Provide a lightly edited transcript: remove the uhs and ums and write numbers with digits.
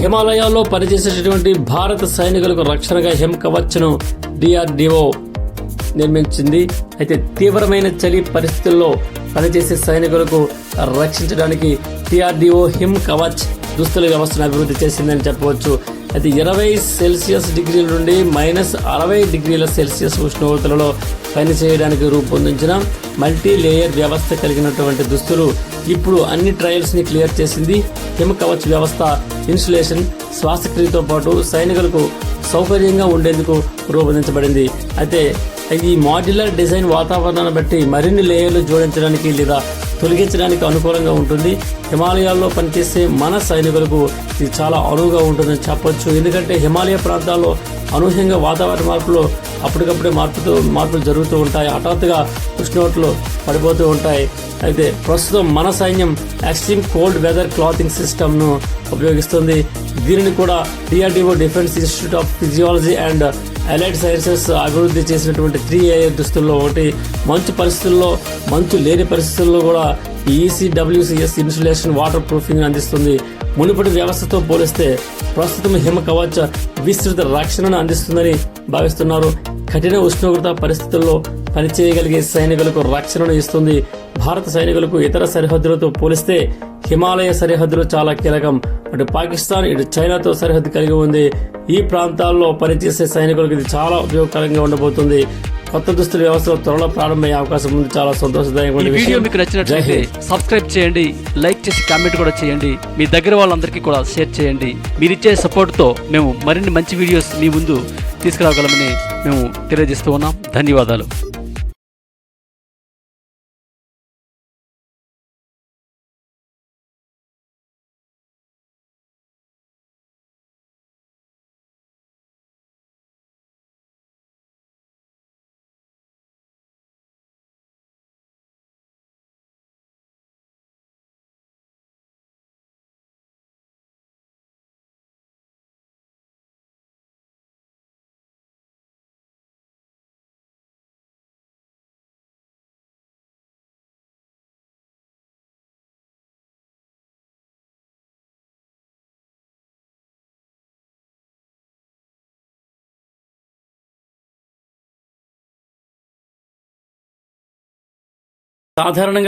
హిమాలయాల్లో పనిచేసేటటువంటి భారత సైనికులకు రక్షణగా హిమ్ కవచ్ ను DRDO నిర్మించింది. అయితే తీవ్రమైన చలి పరిస్థితుల్లో పనిచేసే సైనికులకు రక్షించడానికి DRDO హిమ్ కవచ్ దుస్తుల వ్యవస్థను అభివృద్ధి చేసిందని చెప్పవచ్చు. అయితే 20°C నుండి -60°C ఉష్ణోగ్రతలలో పనిచేయడానికి రూపొందించిన మల్టీ లేయర్ వ్యవస్థ కలిగినటువంటి దుస్తులు ఇప్పుడు అన్ని ట్రయల్స్ ని క్లియర్ చేసింది. హిమ్ కవచ్ వ్యవస్థ ఇన్సులేషన్, శ్వాసక్రియతో పాటు సైనికులకు సౌకర్యంగా ఉండేందుకు రూపొందించబడింది. అయితే ఈ మాడ్యులర్ డిజైన్ వాతావరణాన్ని బట్టి మరిన్ని లేయర్లు జోడించడానికి లేదా తొలగించడానికి అనుకూలంగా ఉంటుంది. హిమాలయాల్లో పనిచేసే మన సైనికులకు ఇది చాలా అనువుగా ఉంటుందని చెప్పొచ్చు. ఎందుకంటే హిమాలయ ప్రాంతాల్లో అనూహ్యంగా వాతావరణ మార్పులు అప్పటికప్పుడే మార్పులు జరుగుతూ ఉంటాయి. హఠాత్తుగా ఉష్ణోగ్రతలు పడిపోతూ ఉంటాయి. అయితే ప్రస్తుతం మన సైన్యం extreme cold weather clothing system ను ఉపయోగిస్తుంది. దీనిని కూడా DRDO defence institute of physiology and allied sciences అభివృద్ధి చేసినటువంటి 3 దుస్తుల్లో ఒకటి. మంచు లేని పరిస్థితుల్లో కూడా ECWCS ఇన్సులేషన్ వాటర్ ప్రూఫింగ్ అందిస్తుంది. మునుపటి వ్యవస్థతో పోలిస్తే ప్రస్తుతం హిమ కవచ్ విస్తృత రక్షణను అందిస్తుందని భావిస్తున్నారు. కఠిన ఉష్ణోగ్రత పరిస్థితుల్లో పనిచేయగలిగే సైనికులకు రక్షణను ఇస్తుంది. భారత సైనికులకు ఇతర సరిహద్దులతో పోలిస్తే హిమాలయ సరిహద్దులు చాలా కీలకం. అటు పాకిస్తాన్, ఇటు చైనాతో సరిహద్దు కలిగి ఉంది. ఈ ప్రాంతాల్లో పనిచేసే సైనికులకు ఇది చాలా ఉపయోగకరంగా ఉండబోతుంది. కొత్త దుస్తుల వ్యవస్థ త్వరలో ప్రారంభమయ్యే అవకాశం ఉంది. చాలా సంతోషదాయకమైన వీడియో మీకు నచ్చినట్లయితే సబ్స్క్రైబ్ చేయండి, లైక్ చేసి కామెంట్ కూడా చేయండి. మీ దగ్గర వాళ్ళందరికీ కూడా షేర్ చేయండి. మీరిచ్చే సపోర్ట్ తో మేము మరిన్ని మంచి వీడియోస్ మీ ముందు తీసుకురాగలమని మేము తెలియజేస్తూ ఉన్నాం. ధన్యవాదాలు. సాధారణంగా